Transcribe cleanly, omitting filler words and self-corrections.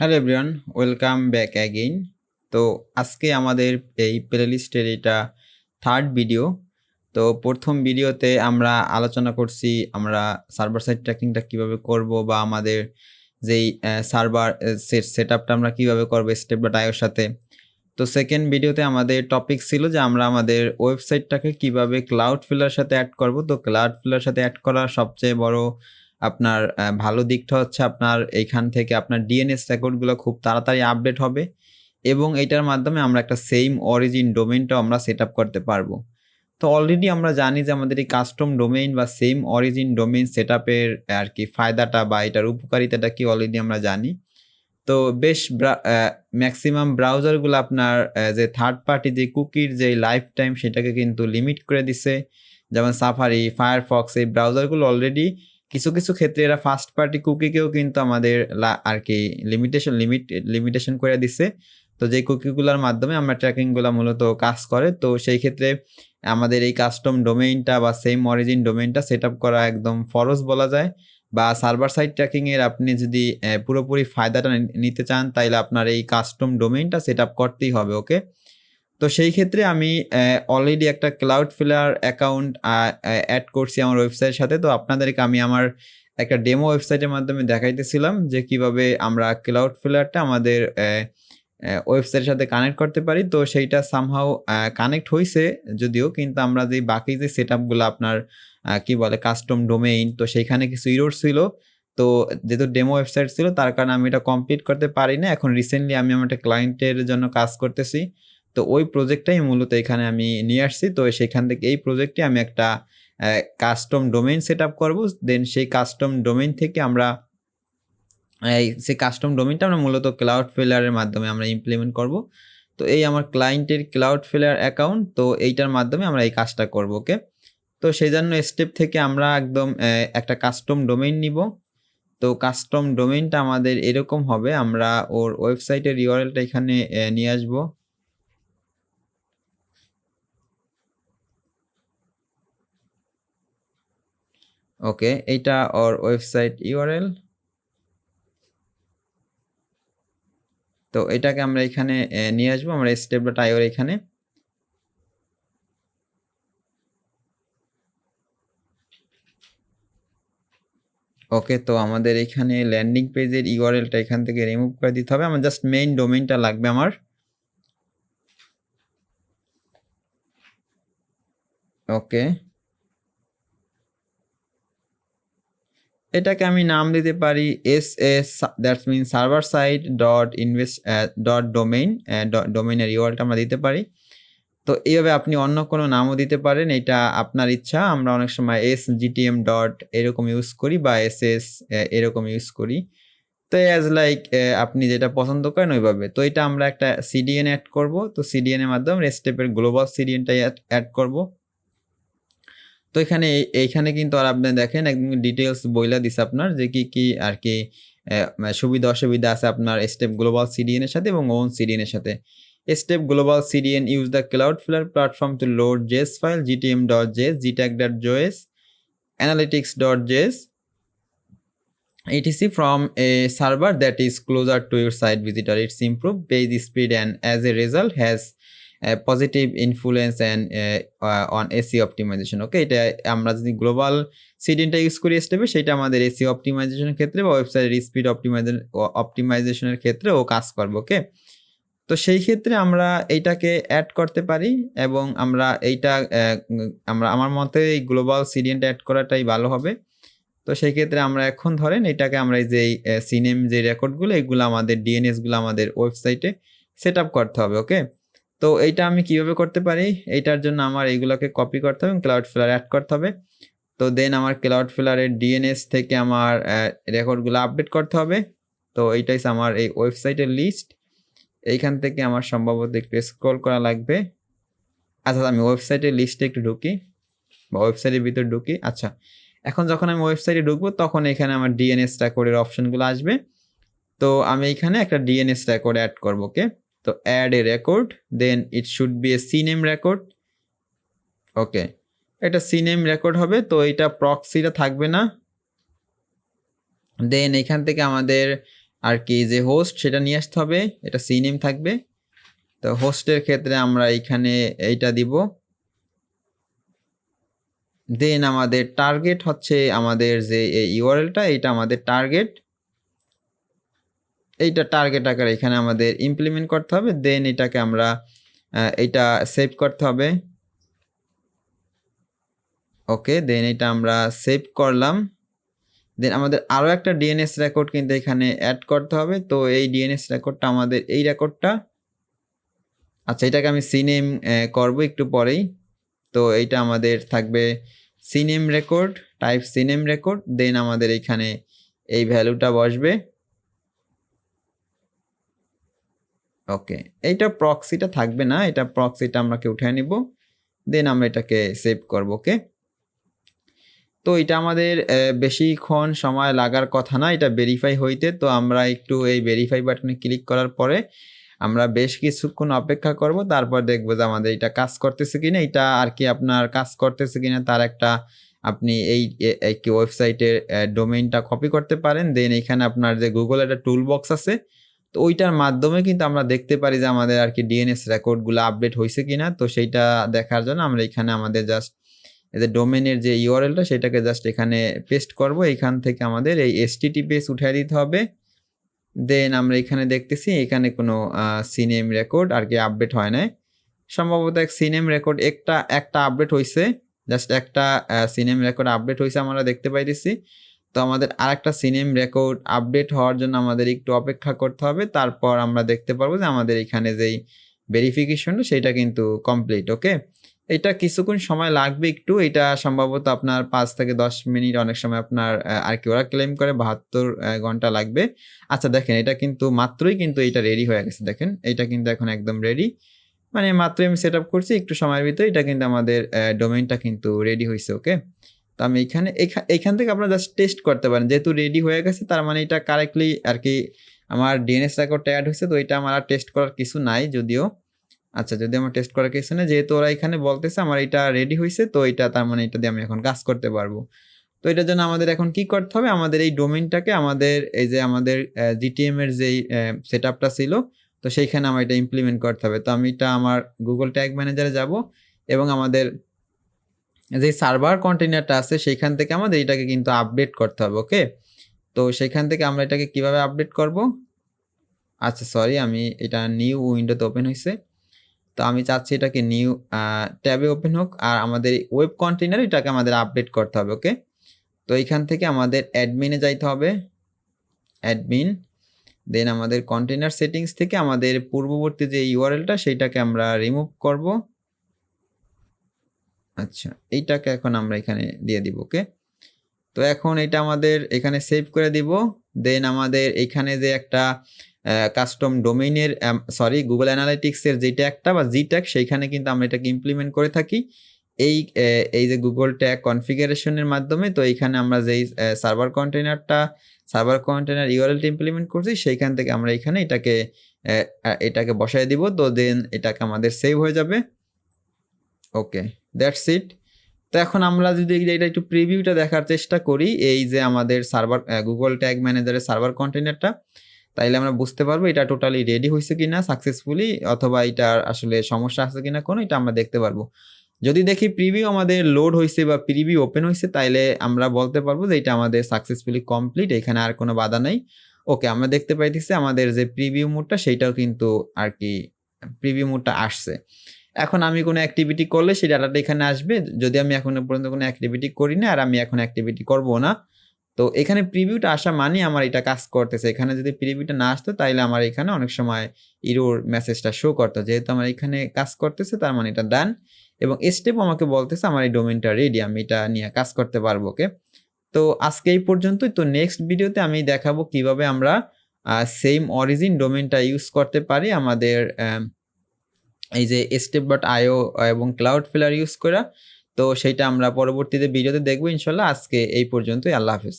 Hello everyone, welcome back again. তো আজকে আমাদের এই প্লেলিস্টের এটা থার্ড ভিডিও। তো প্রথম ভিডিওতে আমরা আলোচনা করছি আমরা সার্ভার সাইড ট্র্যাকিংটা কীভাবে করব বা আমাদের যেই সার্ভার সেটআপটা আমরা কীভাবে করবো স্টেপ.io সাথে। তো সেকেন্ড ভিডিওতে আমাদের টপিক ছিল যে আমরা আমাদের ওয়েবসাইটটাকে কিভাবে ক্লাউডফ্লোরের সাথে অ্যাড করব। তো ক্লাউডফ্লোরের সাথে অ্যাড করার সবচেয়ে বড় আপনার ভালো দিকটা হচ্ছে আপনার এইখান থেকে আপনার ডিএনএস রেকর্ডগুলো খুব তাড়াতাড়ি আপডেট হবে এবং এইটার মাধ্যমে আমরা একটা সেম অরিজিন ডোমেইনটাও আমরা সেট আপ করতে পারবো। তো অলরেডি আমরা জানি যে আমাদের এই কাস্টম ডোমেইন বা সেম অরিজিন ডোমেইন সেট আপের আর কি ফায়দাটা বা এটার উপকারিতাটা কি অলরেডি আমরা জানি। তো বেশ ম্যাক্সিমাম ব্রাউজারগুলো আপনার যে থার্ড পার্টি যে কুকির যে লাইফ টাইম সেটাকে কিন্তু লিমিট করে দিছে। যেমন সাফারি, ফায়ারফক্স এই ব্রাউজারগুলো অলরেডি কিছু কিছু ক্ষেত্রে এরা ফার্স্ট পার্টি কুকিকেও কিন্তু আমাদের আর কি লিমিটেশন করে দিছে। তো যে কুকিগুলোর মাধ্যমে আমরা ট্র্যাকিংগুলো মূলত কাজ করে। তো সেই ক্ষেত্রে আমাদের এই কাস্টম ডোমেইনটা বা সেম অরিজিন ডোমেইনটা সেট আপ করা একদম ফরজ বলা যায়। বা সার্ভার সাইড ট্র্যাকিংয়ের আপনি যদি পুরোপুরি ফায়দাটা নিতে চান তাইলে আপনার এই কাস্টম ডোমেইনটা সেট আপ করতেই হবে। ওকে, তো সেই ক্ষেত্রে আমি অলরেডি একটা ক্লাউডফ্লোর অ্যাকাউন্ট অ্যাড করছি আমার ওয়েবসাইটের সাথে। তো আপনাদেরকে আমি আমার একটা ডেমো ওয়েবসাইটের মাধ্যমে দেখাইতেছিলাম যে কিভাবে আমরা ক্লাউডফ্লোরটা আমাদের ওয়েবসাইটের সাথে কানেক্ট করতে পারি। তো সেইটা সামহাউ কানেক্ট হয়েছে যদিও, কিন্তু আমরা যে বাকি যে সেট আপগুলো আপনার কি বলে কাস্টম ডোমেইন, তো সেইখানে কিছু ইরর ছিল। তো যেহেতু ডেমো ওয়েবসাইট ছিল তার কারণে আমি এটা কমপ্লিট করতে পারি না। এখন রিসেন্টলি আমি আমার একটা ক্লায়েন্টের জন্য কাজ করতেছি। তো ওই প্রজেক্টটাই মূলত এখানে আমি নিয়ে আসছি। তো সেখান থেকে এই প্রজেক্টে আমি একটা কাস্টম ডোমেইন সেট আপ করবো। দেন সেই কাস্টম ডোমেইন থেকে আমরা সেই কাস্টম ডোমেইনটা আমরা মূলত ক্লাউডফ্লোরের মাধ্যমে আমরা ইমপ্লিমেন্ট করব। তো এই আমার ক্লায়েন্টের ক্লাউডফ্লোর অ্যাকাউন্ট, তো এইটার মাধ্যমে আমরা এই কাজটা করব। ওকে, তো সেই জন্য স্টেপ থেকে আমরা একদম একটা কাস্টম ডোমেইন নিব। তো কাস্টম ডোমেইনটা আমাদের এরকম হবে, আমরা ওর ওয়েবসাইটের ইউআরএলটা এখানে নিয়ে আসবো। ওকে, এইটা ওর ওয়েবসাইট ইউআরএল। তো এটাকে আমরা এখানে নিয়ে আসবো আমরা step.io এখানে। ওকে, তো আমাদের এখানে ল্যান্ডিং পেজের ইউআরএলটা এখান থেকে রিমুভ করে দিতে হবে। আমার জাস্ট মেইন ডোমেইনটা লাগবে আমার। ওকে, এটাকে আমি নাম দিতে পারি SS, that's mean server side dot invest dot domain. ডোমেইনের ইউআরএলটা আমরা দিতে পারি। তো এইভাবে আপনি অন্য কোনো নামও দিতে পারেন, এটা আপনার ইচ্ছা। আমরা অনেক সময় SGTM ডট এরকম ইউজ করি বা SS এরকম ইউজ করি। তো অ্যাজ লাইক আপনি যেটা পছন্দ করেন ওইভাবে। তো এটা আমরা একটা CDN অ্যাড করব। তো CDN এর মাধ্যমে রেস্টেপের গ্লোবাল CDNটাই অ্যাড করব। তো এইখানে কিন্তু আর আপনি দেখেন একদম ডিটেলস বইলা দিছে আপনার যে কি আর কি সুবিধা অসুবিধা আছে আপনার স্টেপ গ্লোবাল CDN এর সাথে এবং ওন CDN এর সাথে। Step global CDN use the Cloudflare platform to load JS file, gtm.js, gtag.js, analytics.js, etc. from a server that is closer to your site visitor. It's improved page speed and as a result has positive influence and on SEO optimization. Okay, এটা আমরা যদি global সিডিএনটা use করি স্টেপে, সেটা আমাদের SEO অপটিমাইজেশনের ক্ষেত্রে বা ওয়েবসাইটের স্পিড অপটিমাইজেশনের ক্ষেত্রে ও কাজ করবে। ওকে, তো সেই ক্ষেত্রে আমরা এইটাকে অ্যাড করতে পারি এবং আমরা এইটা আমার মতে এই গ্লোবাল সিডিএনটা অ্যাড করাটাই ভালো হবে। তো সেই ক্ষেত্রে আমরা এখন ধরেন এটাকে আমরা এই যে সিনেম যে রেকর্ডগুলো এগুলো আমাদের ডিএনএসগুলো আমাদের ওয়েবসাইটে সেট আপ করতে হবে। ওকে, তো এইটা আমি কিভাবে করতে পারি, এইটার জন্য আমার এইগুলোকে কপি করতে হবে এবং ক্লাউডফ্লোর অ্যাড করতে হবে। তো দেন আমার ক্লাউডফ্লোরের ডিএনএস থেকে আমার রেকর্ডগুলো আপডেট করতে হবে। তো এইটাই আমার এই ওয়েবসাইটের লিস্ট। এইখান থেকে আমার সম্ভবত একটু স্ক্রল করা লাগবে। আচ্ছা, আমি ওয়েবসাইটের লিস্টে একটু ঢুকি বা ওয়েবসাইটের ভিতর ঢুকি। আচ্ছা, এখন যখন আমি ওয়েবসাইটে ঢুকবো তখন এখানে আমার ডিএনএস রেকর্ডের অপশনগুলো আসবে। তো আমি এখানে একটা ডিএনএস রেকর্ড অ্যাড করবো। ওকে, তো add a record, then it should be a CNAME record. Okay, এটা সিনেম রেকর্ড হবে। তো এটা প্রক্সিটা থাকবে না। দেন এখান থেকে আমাদের আর কি যে হোস্ট সেটা নিয়ে আসতে হবে, এটা সিনেম থাকবে। তো হোস্টের ক্ষেত্রে আমরা এখানে এইটা দিব। দেন আমাদের টার্গেট হচ্ছে আমাদের যে ইউআরএলটা, এটা আমাদের টার্গেট, এইটা টার্গেট আকারে এখানে আমাদের ইমপ্লিমেন্ট করতে হবে। দেন এটাকে আমরা এটা সেভ করতে হবে। ওকে, দেন এটা আমরা সেভ করলাম। দেন আমাদের আরও একটা ডিএনএস রেকর্ড কিন্তু এখানে অ্যাড করতে হবে। তো এই ডিএনএস রেকর্ডটা আমাদের এই রেকর্ডটা, আচ্ছা এটাকে আমি সিনেম করব একটু পরেই। তো এইটা আমাদের থাকবে CNAME record, type CNAME record. Then আমাদের এখানে এই ভ্যালুটা বসবে। ওকে, এইটা প্রক্সিটা থাকবে না, এটা প্রক্সিটা আমাকে উঠিয়ে নিব। দেন আমরা এটাকে সেভ করব। ওকে, তো এটা আমাদের বেশিক্ষণ সময় লাগার কথা না এটা ভেরিফাই হইতে। তো আমরা একটু এই ভেরিফাই বাটনে ক্লিক করার পরে আমরা বেশ কিছুক্ষণ অপেক্ষা করব, তারপর দেখব যে আমাদের এটা কাজ করতেছে কিনা। এটা আর কি আপনার কাজ করতেছে কিনা তার একটা আপনি এই একটি ওয়েবসাইটের ডোমেইনটা কপি করতে পারেন। দেন এখানে আপনার যে গুগলের একটা টুল বক্স আছে, তো ওইটার মাধ্যমে কিন্তু আমরা দেখতে পারি যে আমাদের আর কি ডিএনএস রেকর্ডগুলো আপডেট হয়েছে কিনা। তো সেইটা দেখার জন্য আমরা এখানে আমাদের জাস্ট এই যে ডোমেনের যে ইউআরএলটা সেটাকে জাস্ট এখানে পেস্ট করব। এখান থেকে আমাদের এই এসটিটিপিএস উঠিয়ে দিতে হবে। দেন আমরা এখানে দেখতেছি এখানে কোনো সিনেম রেকর্ড আর কি আপডেট হয় নাই। সম্ভবত এক সিনেম রেকর্ড একটা আপডেট হয়েছে, জাস্ট একটা সিনেম রেকর্ড আপডেট হয়েছে আমরা দেখতে পাইতেছি। তো আমাদের আরেকটা সিনেম রেকর্ড আপডেট হওয়ার জন্য আমাদের একটু অপেক্ষা করতে হবে। তারপর আমরা দেখতে পারবো যে আমাদের এখানে যেই ভেরিফিকেশনটা সেটা কিন্তু কমপ্লিট। ওকে, এটা কিছুক্ষণ সময় লাগবে একটু, এটা সম্ভবত আপনার 5 থেকে 10 মিনিট, অনেক সময় আপনার আর কি ওরা ক্লেম করে 72 ঘন্টা লাগবে। আচ্ছা দেখেন এটা কিন্তু মাত্রই কিন্তু এটা রেডি হয়ে গেছে। দেখেন এটা কিন্তু এখন একদম রেডি, মানে মাত্রই আমি সেট আপ করছি একটু সময়ের ভিতরে এটা কিন্তু আমাদের ডোমেইনটা কিন্তু রেডি হয়েছে। ওকে, তো আমি এইখান থেকে আপনারা জাস্ট টেস্ট করতে পারেন, যেহেতু রেডি হয়ে গেছে তার মানে এটা কারেক্টলি আর কি আমার ডিএনএস রেকর্ডটা অ্যাড হয়েছে। তো এটা আমার আর টেস্ট করার কিছু নাই যদিও। আচ্ছা, যদি আমার টেস্ট করার কিছু নেই, যেহেতু ওরা এখানে বলতেছে আমার এটা রেডি হয়েছে, তো এটা তার মানে এটা দিয়ে আমি এখন কাজ করতে পারবো। তো এটার জন্য আমাদের এখন কি করতে হবে, আমাদের এই ডোমেইনটাকে আমাদের এই যে আমাদের জিটিএম এর যেই সেট আপটা ছিল, তো সেইখানে আমার এটা ইমপ্লিমেন্ট করতে হবে। তো আমি এটা আমার গুগল ট্যাগ ম্যানেজারে যাব এবং আমাদের যে সার্ভার কন্টেইনারটা আছে সেইখান থেকে আমাদের এটাকে কিন্তু আপডেট করতে হবে। ওকে, তো সেইখান থেকে আমরা এটাকে কিভাবে আপডেট করব, আচ্ছা সরি আমি এটা নিউ উইন্ডোতে ওপেন হয়েছে। তো আমি চাচ্ছি এটাকে নিউ ট্যাবে ওপেন হোক, আর আমাদের ওয়েব কন্টেইনার এটাকে আমাদের আপডেট করতে হবে। ওকে, তো এইখান থেকে আমাদের অ্যাডমিনে যাইতে হবে, অ্যাডমিন। দেন আমাদের কন্টেইনার সেটিংস থেকে আমাদের পূর্ববর্তী যে ইউআরএলটা সেইটাকে আমরা রিমুভ করব। আচ্ছা, এইটাকে এখন আমরা এখানে দিয়ে দিব। ওকে, তো এখন এটা আমাদের এখানে সেভ করে দিব। দেন আমাদের এখানে যে একটা কাস্টম ডোমেইনের সরি গুগল অ্যানালিটিক্সের যে ট্যাগটা বা জি ট্যাগ, সেইখানে কিন্তু আমরা এটাকে ইমপ্লিমেন্ট করে থাকি এই যে গুগল ট্যাগ কনফিগারেশনের মাধ্যমে। তো এইখানে আমরা যেই সার্ভার কন্টেইনার ইউআরএলটা ইমপ্লিমেন্ট করছি সেইখান থেকে আমরা এখানে এটাকে বসায় দিব। তো দেন এটাকে আমাদের সেভ হয়ে যাবে। ওকে, দ্যাটস ইট। তো এখন আমরা যদি এটা একটু প্রিভিউটা দেখার চেষ্টা করি, এই যে আমাদের সার্ভার গুগল ট্যাগ ম্যানেজারের সার্ভার কন্টেইনারটা, তাইলে আমরা বুঝতে পারবো এটা টোটালি রেডি হয়েছে কিনা সাকসেসফুলি, অথবা এটার আসলে সমস্যা আছে কিনা কোনো, এটা আমরা দেখতে পারবো। যদি দেখি প্রিভিউ আমাদের লোড হয়েছে বা প্রিভিউ ওপেন হয়েছে, তাইলে আমরা বলতে পারবো যে এটা আমাদের সাকসেসফুলি কমপ্লিট, এখানে আর কোনো বাধা নাই। ওকে, আমরা দেখতে পাইতেছি আমাদের যে প্রিভিউ মোডটা সেইটাও কিন্তু আর কি প্রিভিউ মোডটা আসছে। এখন আমি কোনো অ্যাক্টিভিটি করলে সেই ডাটাটা এখানে আসবে, যদি আমি এখনো পর্যন্ত কোনো অ্যাক্টিভিটি করি না আর আমি এখন অ্যাক্টিভিটি করব না। তো এখানে প্রিভিউটা আসা মানে আমার এটা কাজ করতেছে। এখানে যদি প্রিভিউটা না আসতো তাইলে আমার এখানে অনেক সময় এরর মেসেজটা শো করতো। যেহেতু আমার এখানে কাজ করতেছে তার মানে এটা ডান, এবং স্টেপ আমাকে বলতেছে আমার এই ডোমেইনটা রেডি, আমি এটা নিয়ে কাজ করতে পারবো। ওকে, তো আজকে এই পর্যন্তই। তো নেক্সট ভিডিওতে আমি দেখাবো কিভাবে আমরা সেম অরিজিন ডোমেইনটা ইউজ করতে পারি আমাদের এই যে step.io এবং Cloudflare ইউজ করা। তো সেইটা আমরা পরবর্তীতে ভিডিওতে দেখবো ইনশাল্লাহ। আজকে এই পর্যন্তই, আল্লাহ হাফেজ।